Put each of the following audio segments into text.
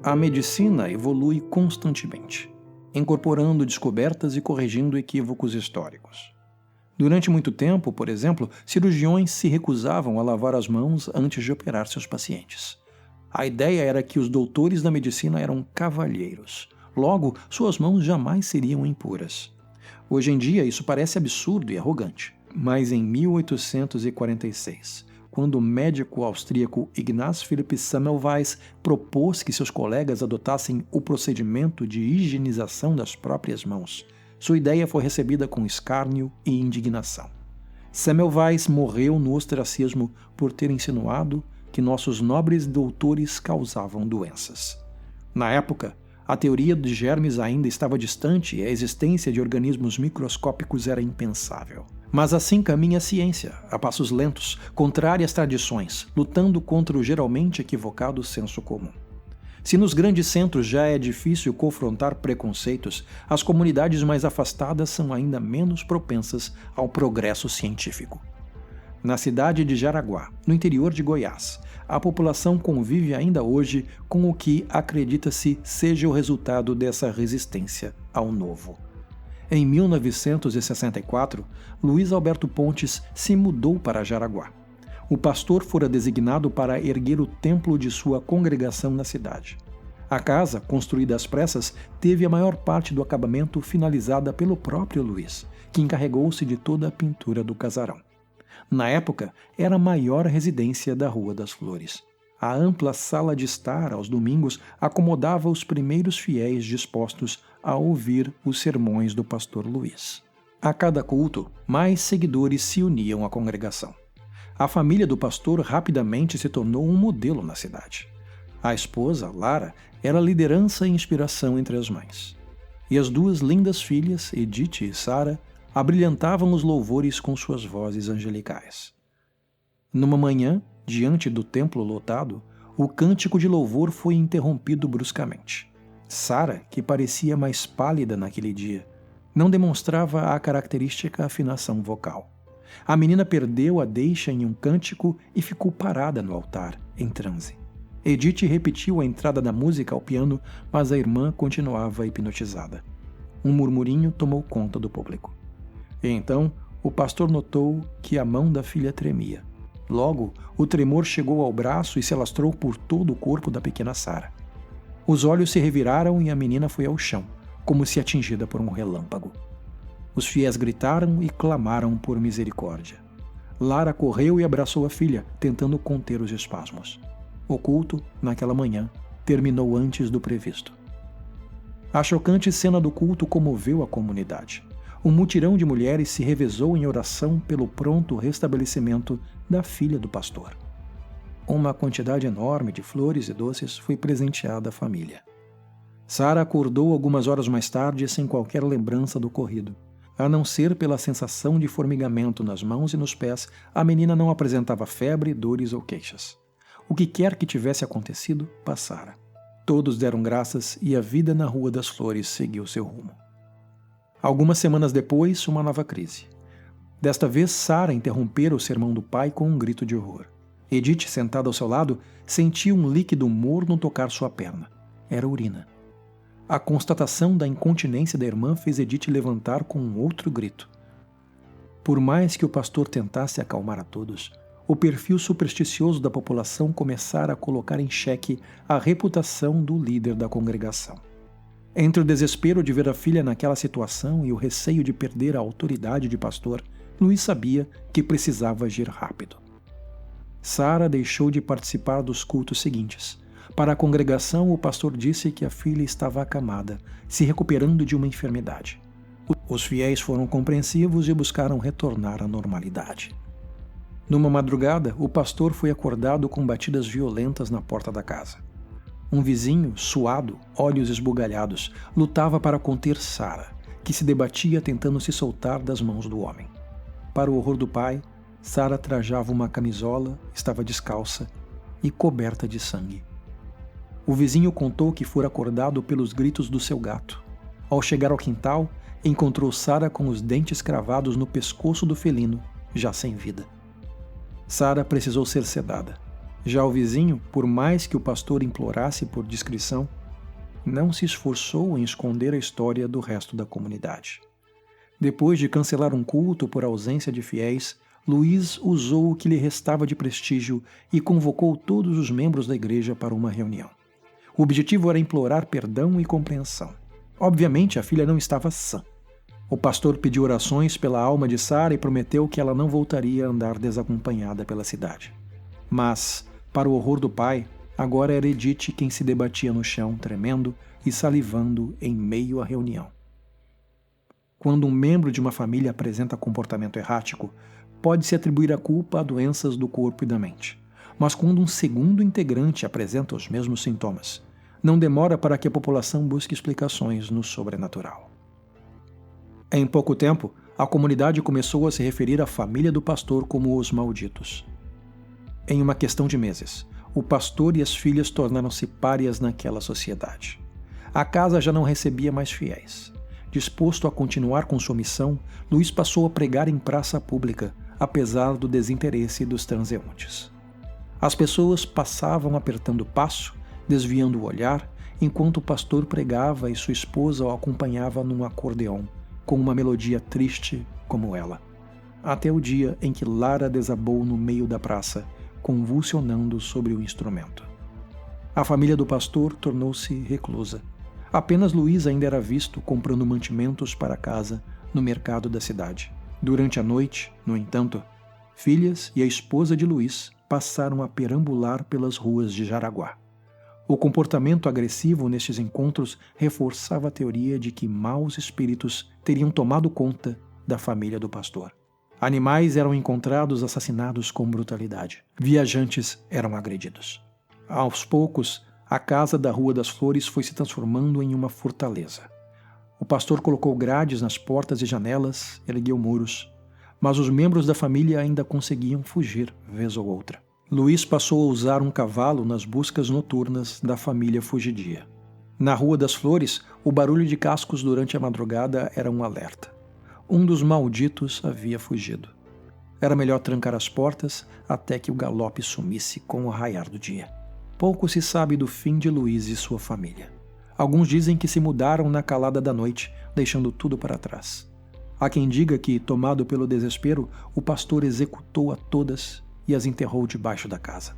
A medicina evolui constantemente, incorporando descobertas e corrigindo equívocos históricos. Durante muito tempo, por exemplo, cirurgiões se recusavam a lavar as mãos antes de operar seus pacientes. A ideia era que os doutores da medicina eram cavalheiros, logo, suas mãos jamais seriam impuras. Hoje em dia, isso parece absurdo e arrogante, mas em 1846, quando o médico austríaco Ignaz Philipp Semmelweis propôs que seus colegas adotassem o procedimento de higienização das próprias mãos, sua ideia foi recebida com escárnio e indignação. Semmelweis morreu no ostracismo por ter insinuado que nossos nobres doutores causavam doenças. Na época, a teoria de germes ainda estava distante e a existência de organismos microscópicos era impensável. Mas assim caminha a ciência, a passos lentos, contrária às tradições, lutando contra o geralmente equivocado senso comum. Se nos grandes centros já é difícil confrontar preconceitos, as comunidades mais afastadas são ainda menos propensas ao progresso científico. Na cidade de Jaraguá, no interior de Goiás, a população convive ainda hoje com o que acredita-se seja o resultado dessa resistência ao novo. Em 1964, Luiz Alberto Pontes se mudou para Jaraguá. O pastor fora designado para erguer o templo de sua congregação na cidade. A casa, construída às pressas, teve a maior parte do acabamento finalizada pelo próprio Luiz, que encarregou-se de toda a pintura do casarão. Na época, era a maior residência da Rua das Flores. A ampla sala de estar, aos domingos, acomodava os primeiros fiéis dispostos a ouvir os sermões do pastor Luiz. A cada culto, mais seguidores se uniam à congregação. A família do pastor rapidamente se tornou um modelo na cidade. A esposa, Lara, era liderança e inspiração entre as mães. E as duas lindas filhas, Edith e Sara, abrilhantavam os louvores com suas vozes angelicais. Numa manhã, diante do templo lotado, o cântico de louvor foi interrompido bruscamente. Sara, que parecia mais pálida naquele dia, não demonstrava a característica afinação vocal. A menina perdeu a deixa em um cântico e ficou parada no altar, em transe. Edith repetiu a entrada da música ao piano, mas a irmã continuava hipnotizada. Um murmurinho tomou conta do público. E então, o pastor notou que a mão da filha tremia. Logo, o tremor chegou ao braço e se alastrou por todo o corpo da pequena Sara. Os olhos se reviraram e a menina foi ao chão, como se atingida por um relâmpago. Os fiéis gritaram e clamaram por misericórdia. Lara correu e abraçou a filha, tentando conter os espasmos. O culto, naquela manhã, terminou antes do previsto. A chocante cena do culto comoveu a comunidade. Um mutirão de mulheres se revezou em oração pelo pronto restabelecimento da filha do pastor. Uma quantidade enorme de flores e doces foi presenteada à família. Sara acordou algumas horas mais tarde sem qualquer lembrança do ocorrido. A não ser pela sensação de formigamento nas mãos e nos pés, a menina não apresentava febre, dores ou queixas. O que quer que tivesse acontecido, passara. Todos deram graças e a vida na Rua das Flores seguiu seu rumo. Algumas semanas depois, uma nova crise. Desta vez, Sara interrompera o sermão do pai com um grito de horror. Edith, sentada ao seu lado, sentiu um líquido morno tocar sua perna. Era urina. A constatação da incontinência da irmã fez Edith levantar com um outro grito. Por mais que o pastor tentasse acalmar a todos, o perfil supersticioso da população começara a colocar em xeque a reputação do líder da congregação. Entre o desespero de ver a filha naquela situação e o receio de perder a autoridade de pastor, Luiz sabia que precisava agir rápido. Sara deixou de participar dos cultos seguintes. Para a congregação, o pastor disse que a filha estava acamada, se recuperando de uma enfermidade. Os fiéis foram compreensivos e buscaram retornar à normalidade. Numa madrugada, o pastor foi acordado com batidas violentas na porta da casa. Um vizinho, suado, olhos esbugalhados, lutava para conter Sara, que se debatia tentando se soltar das mãos do homem. Para o horror do pai, Sara trajava uma camisola, estava descalça e coberta de sangue. O vizinho contou que fora acordado pelos gritos do seu gato. Ao chegar ao quintal, encontrou Sara com os dentes cravados no pescoço do felino, já sem vida. Sara precisou ser sedada. Já o vizinho, por mais que o pastor implorasse por discrição, não se esforçou em esconder a história do resto da comunidade. Depois de cancelar um culto por ausência de fiéis, Luís usou o que lhe restava de prestígio e convocou todos os membros da igreja para uma reunião. O objetivo era implorar perdão e compreensão. Obviamente, a filha não estava sã. O pastor pediu orações pela alma de Sara e prometeu que ela não voltaria a andar desacompanhada pela cidade. Mas, para o horror do pai, agora era Edith quem se debatia no chão, tremendo e salivando em meio à reunião. Quando um membro de uma família apresenta comportamento errático, pode-se atribuir a culpa a doenças do corpo e da mente. Mas quando um segundo integrante apresenta os mesmos sintomas, não demora para que a população busque explicações no sobrenatural. Em pouco tempo, a comunidade começou a se referir à família do pastor como os malditos. Em uma questão de meses, o pastor e as filhas tornaram-se párias naquela sociedade. A casa já não recebia mais fiéis. Disposto a continuar com sua missão, Luís passou a pregar em praça pública, apesar do desinteresse dos transeuntes. As pessoas passavam apertando o passo, desviando o olhar, enquanto o pastor pregava e sua esposa o acompanhava num acordeão, com uma melodia triste como ela. Até o dia em que Lara desabou no meio da praça, convulsionando sobre o instrumento. A família do pastor tornou-se reclusa. Apenas Luís ainda era visto comprando mantimentos para casa no mercado da cidade. Durante a noite, no entanto, filhas e a esposa de Luís passaram a perambular pelas ruas de Jaraguá. O comportamento agressivo nestes encontros reforçava a teoria de que maus espíritos teriam tomado conta da família do pastor. Animais eram encontrados assassinados com brutalidade. Viajantes eram agredidos. Aos poucos, a casa da Rua das Flores foi se transformando em uma fortaleza. O pastor colocou grades nas portas e janelas, ergueu muros, mas os membros da família ainda conseguiam fugir, vez ou outra. Luís passou a usar um cavalo nas buscas noturnas da família fugidia. Na Rua das Flores, o barulho de cascos durante a madrugada era um alerta. Um dos malditos havia fugido. Era melhor trancar as portas até que o galope sumisse com o raiar do dia. Pouco se sabe do fim de Luís e sua família. Alguns dizem que se mudaram na calada da noite, deixando tudo para trás. Há quem diga que, tomado pelo desespero, o pastor executou a todas e as enterrou debaixo da casa.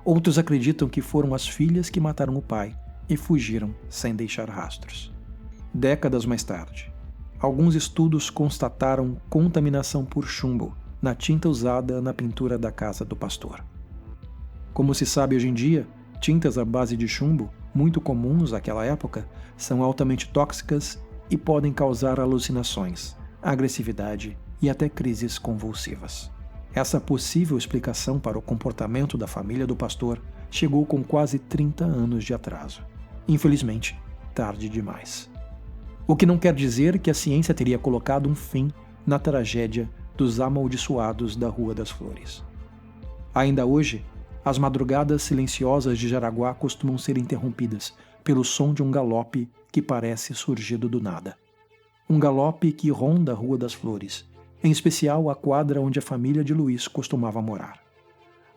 Outros acreditam que foram as filhas que mataram o pai e fugiram sem deixar rastros. Décadas mais tarde, alguns estudos constataram contaminação por chumbo na tinta usada na pintura da casa do pastor. Como se sabe hoje em dia, tintas à base de chumbo, muito comuns naquela época, são altamente tóxicas e podem causar alucinações, agressividade e até crises convulsivas. Essa possível explicação para o comportamento da família do pastor chegou com quase 30 anos de atraso. Infelizmente, tarde demais. O que não quer dizer que a ciência teria colocado um fim na tragédia dos amaldiçoados da Rua das Flores. Ainda hoje, as madrugadas silenciosas de Jaraguá costumam ser interrompidas pelo som de um galope que parece surgido do nada. Um galope que ronda a Rua das Flores, em especial a quadra onde a família de Luís costumava morar.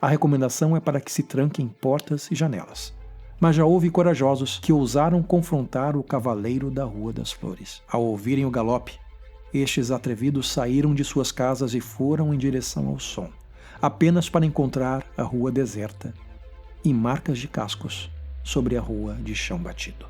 A recomendação é para que se tranquem portas e janelas, mas já houve corajosos que ousaram confrontar o cavaleiro da Rua das Flores. Ao ouvirem o galope, estes atrevidos saíram de suas casas e foram em direção ao som, apenas para encontrar a rua deserta e marcas de cascos sobre a rua de chão batido.